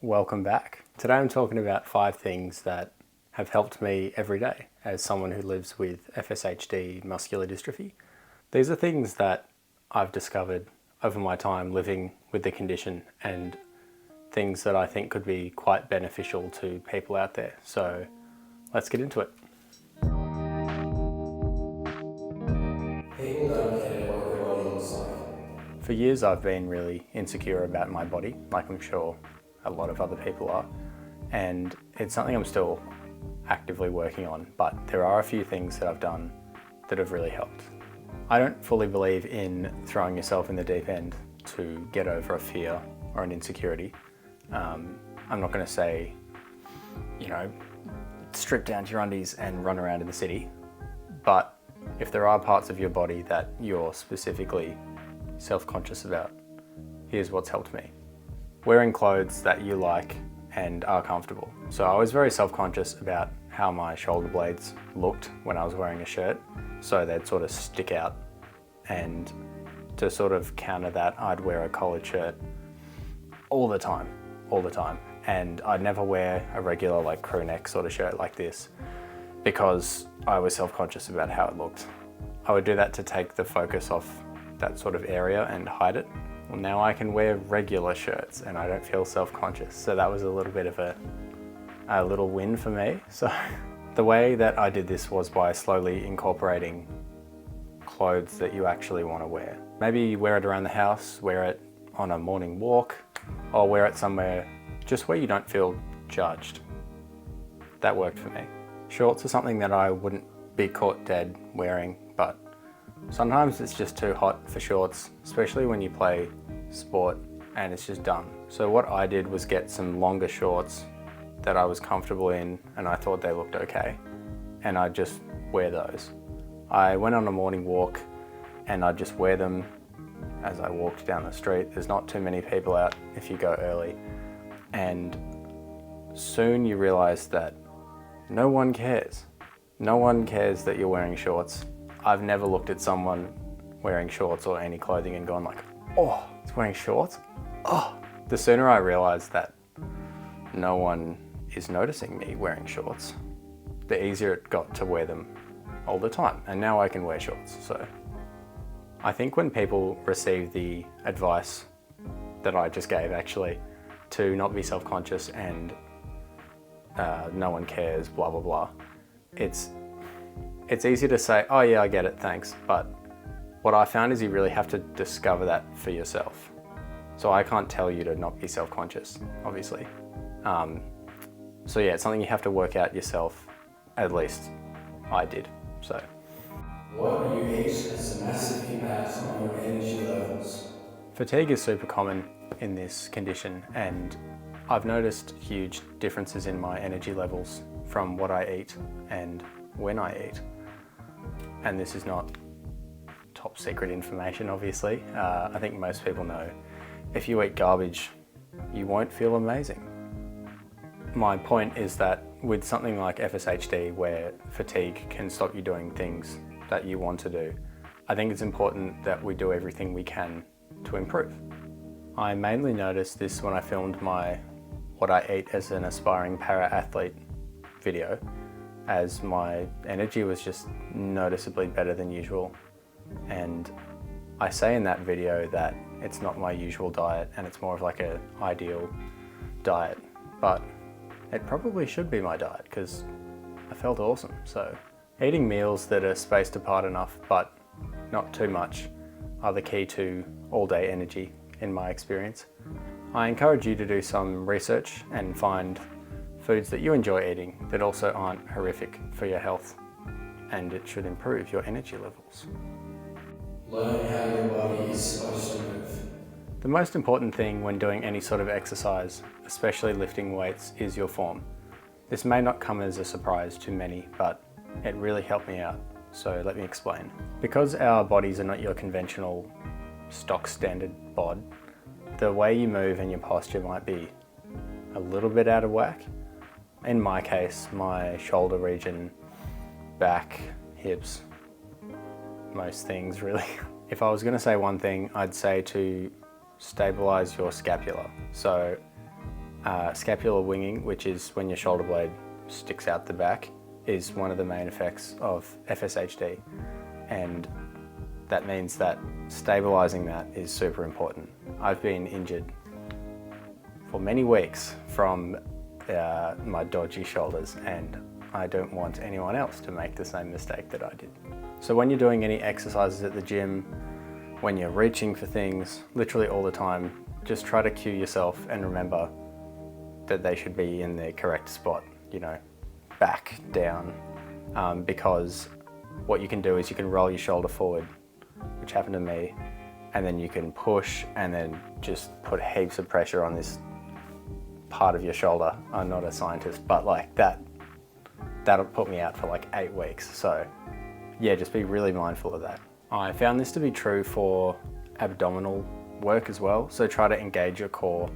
Welcome back. Today I'm talking about 5 things that have helped me every day as someone who lives with FSHD Muscular Dystrophy. These are things that I've discovered over my time living with the condition and things that I think could be quite beneficial to people out there. So let's get into it. People don't care what their body looks like. For years I've been really insecure about my body, like I'm sure a lot of other people are, and it's something I'm still actively working on, but there are a few things that I've done that have really helped. I don't fully believe in throwing yourself in the deep end to get over a fear or an insecurity. I'm not going to say, strip down to your undies and run around in the city, but if there are parts of your body that you're specifically self-conscious about, here's what's helped me. Wearing clothes that you like and are comfortable. So I was very self-conscious about how my shoulder blades looked when I was wearing a shirt, so they'd sort of stick out, and to sort of counter that, I'd wear a collared shirt all the time, and I'd never wear a regular like crew neck sort of shirt like this because I was self-conscious about how it looked. I would do that to take the focus off that sort of area and hide it. Well, now I can wear regular shirts and I don't feel self-conscious. So that was a little bit of a little win for me. So the way that I did this was by slowly incorporating clothes that you actually want to wear. Maybe wear it around the house, wear it on a morning walk, or wear it somewhere just where you don't feel judged. That worked for me. Shorts are something that I wouldn't be caught dead wearing, but sometimes it's just too hot for shorts, especially when you play sport and it's just dumb. So what I did was get some longer shorts that I was comfortable in and I thought they looked okay, and I'd just wear those. I went on a morning walk and I'd just wear them as I walked down the street. There's not too many people out if you go early, and soon you realize that no one cares. No one cares that you're wearing shorts. I've never looked at someone wearing shorts or any clothing and gone like, oh, it's wearing shorts? Oh. The sooner I realized that no one is noticing me wearing shorts, the easier it got to wear them all the time. And now I can wear shorts. So I think when people receive the advice that I just gave actually, to not be self-conscious and no one cares, blah, blah, blah, it's easy to say, oh yeah, I get it, thanks. But what I found is you really have to discover that for yourself. So I can't tell you to not be self-conscious, obviously. So yeah, it's something you have to work out yourself. At least I did, so. What you eat has a massive impact on your energy levels. Fatigue is super common in this condition, and I've noticed huge differences in my energy levels from what I eat and when I eat. And this is not top secret information, obviously. I think most people know if you eat garbage, you won't feel amazing. My point is that with something like FSHD, where fatigue can stop you doing things that you want to do, I think it's important that we do everything we can to improve. I mainly noticed this when I filmed my What I Eat as an Aspiring Para-Athlete video, as my energy was just noticeably better than usual. And I say in that video that it's not my usual diet and it's more of like an ideal diet, but it probably should be my diet because I felt awesome. So eating meals that are spaced apart enough but not too much are the key to all-day energy in my experience. I encourage you to do some research and find foods that you enjoy eating that also aren't horrific for your health, and it should improve your energy levels. Learn how your body is supposed to move. The most important thing when doing any sort of exercise, especially lifting weights, is your form. This may not come as a surprise to many, but it really helped me out, so let me explain. Because our bodies are not your conventional stock standard bod, the way you move and your posture might be a little bit out of whack. In my case, my shoulder region, back, hips, most things really. If I was going to say one thing, I'd say to stabilize your scapula. So Scapular winging, which is when your shoulder blade sticks out the back, is one of the main effects of FSHD, and that means that stabilising that is super important. I've been injured for many weeks from my dodgy shoulders, and I don't want anyone else to make the same mistake that I did. So when you're doing any exercises at the gym, when you're reaching for things, literally all the time, just try to cue yourself and remember that they should be in their correct spot, you know, back, down, because what you can do is you can roll your shoulder forward, which happened to me, and then you can push and then just put heaps of pressure on this part of your shoulder. I'm not a scientist, but like that'll put me out for like 8 weeks. So yeah, just be really mindful of that. I found this to be true for abdominal work as well. So try to engage your core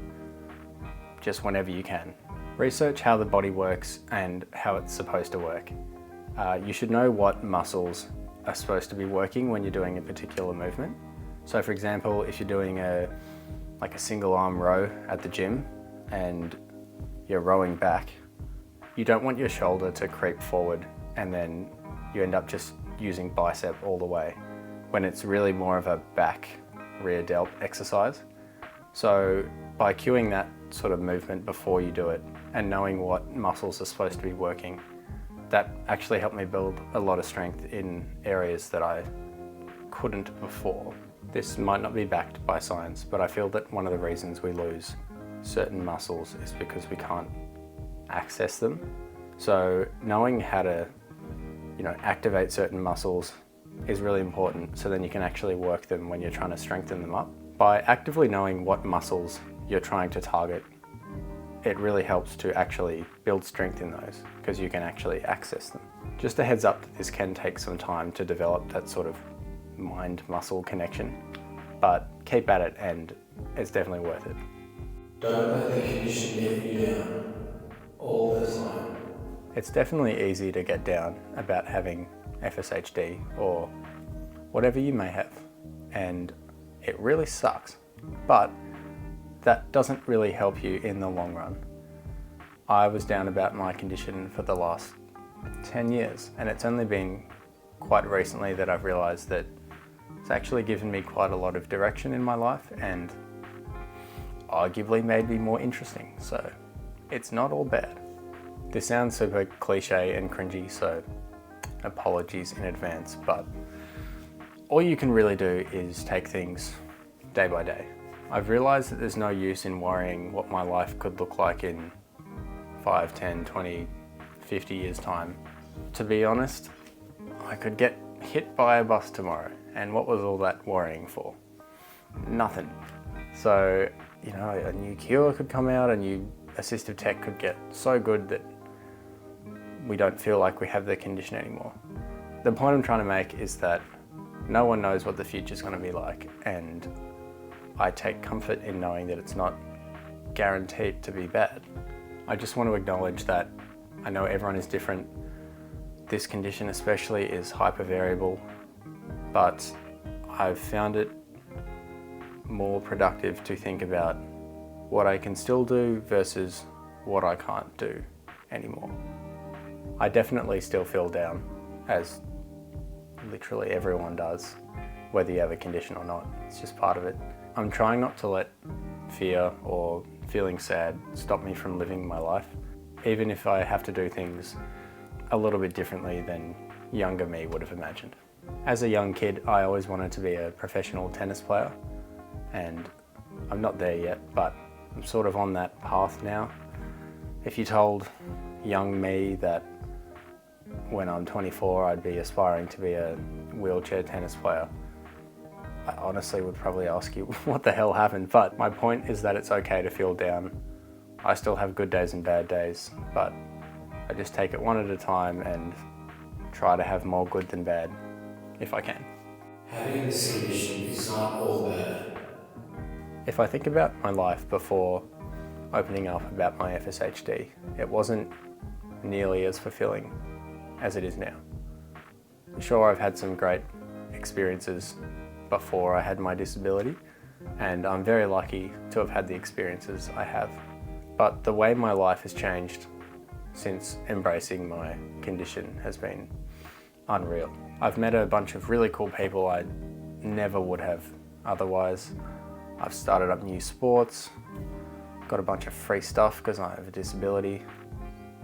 just whenever you can. Research how the body works and how it's supposed to work. You should know what muscles are supposed to be working when you're doing a particular movement. So for example, if you're doing a single arm row at the gym and you're rowing back, you don't want your shoulder to creep forward and then you end up just using bicep all the way, when it's really more of a back rear delt exercise. So by cueing that sort of movement before you do it and knowing what muscles are supposed to be working, that actually helped me build a lot of strength in areas that I couldn't before. This might not be backed by science, but I feel that one of the reasons we lose certain muscles is because we can't access them. So knowing how to, activate certain muscles is really important, so then you can actually work them when you're trying to strengthen them up. By actively knowing what muscles you're trying to target, it really helps to actually build strength in those, because you can actually access them. Just a heads up that this can take some time to develop that sort of mind-muscle connection, but keep at it and it's definitely worth it. Don't let the condition get you down all the time. It's definitely easy to get down about having FSHD or whatever you may have, and it really sucks, but that doesn't really help you in the long run. I was down about my condition for the last 10 years, and it's only been quite recently that I've realised that it's actually given me quite a lot of direction in my life and arguably made me more interesting, so it's not all bad. This sounds super cliche and cringy, so apologies in advance, but all you can really do is take things day by day. I've realised that there's no use in worrying what my life could look like in 5, 10, 20, 50 years time. To be honest, I could get hit by a bus tomorrow, and what was all that worrying for? Nothing. So, a new cure could come out, a new assistive tech could get so good that we don't feel like we have the condition anymore. The point I'm trying to make is that no one knows what the future's going to be like, and I take comfort in knowing that it's not guaranteed to be bad. I just want to acknowledge that I know everyone is different. This condition especially is hypervariable, but I've found it more productive to think about what I can still do versus what I can't do anymore. I definitely still feel down, as literally everyone does, whether you have a condition or not. It's just part of it. I'm trying not to let fear or feeling sad stop me from living my life, even if I have to do things a little bit differently than younger me would have imagined. As a young kid, I always wanted to be a professional tennis player, and I'm not there yet, but I'm sort of on that path now. If you told young me that when I'm 24 I'd be aspiring to be a wheelchair tennis player, I honestly would probably ask you what the hell happened. But my point is that it's okay to feel down. I still have good days and bad days, but I just take it one at a time and try to have more good than bad if I can. Having this condition is not all bad. If I think about my life before opening up about my FSHD, it wasn't nearly as fulfilling as it is now. Sure, I've had some great experiences before I had my disability, and I'm very lucky to have had the experiences I have. But the way my life has changed since embracing my condition has been unreal. I've met a bunch of really cool people I never would have otherwise. I've started up new sports, got a bunch of free stuff because I have a disability.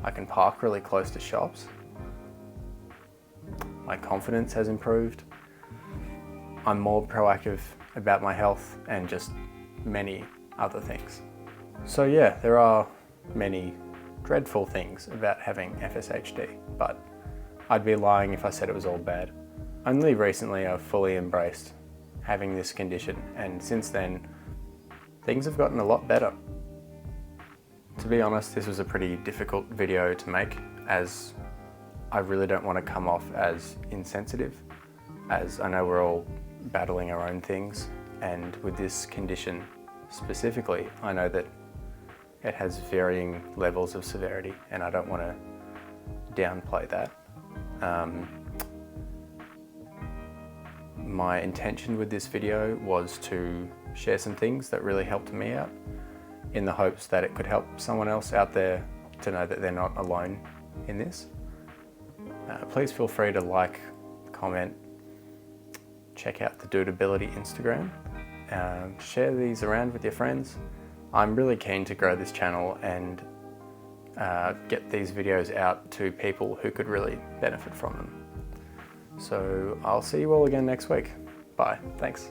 I can park really close to shops. My confidence has improved. I'm more proactive about my health and just many other things. So yeah, there are many dreadful things about having FSHD, but I'd be lying if I said it was all bad. Only recently I've fully embraced having this condition, and since then, things have gotten a lot better. To be honest, this was a pretty difficult video to make, as I really don't want to come off as insensitive, as I know we're all battling our own things, and with this condition specifically, I know that it has varying levels of severity, and I don't want to downplay that. My intention with this video was to share some things that really helped me out, in the hopes that it could help someone else out there to know that they're not alone in this. Please feel free to like, comment, check out the Dudeability Instagram, share these around with your friends. I'm really keen to grow this channel and get these videos out to people who could really benefit from them. So I'll see you all again next week. Bye. Thanks.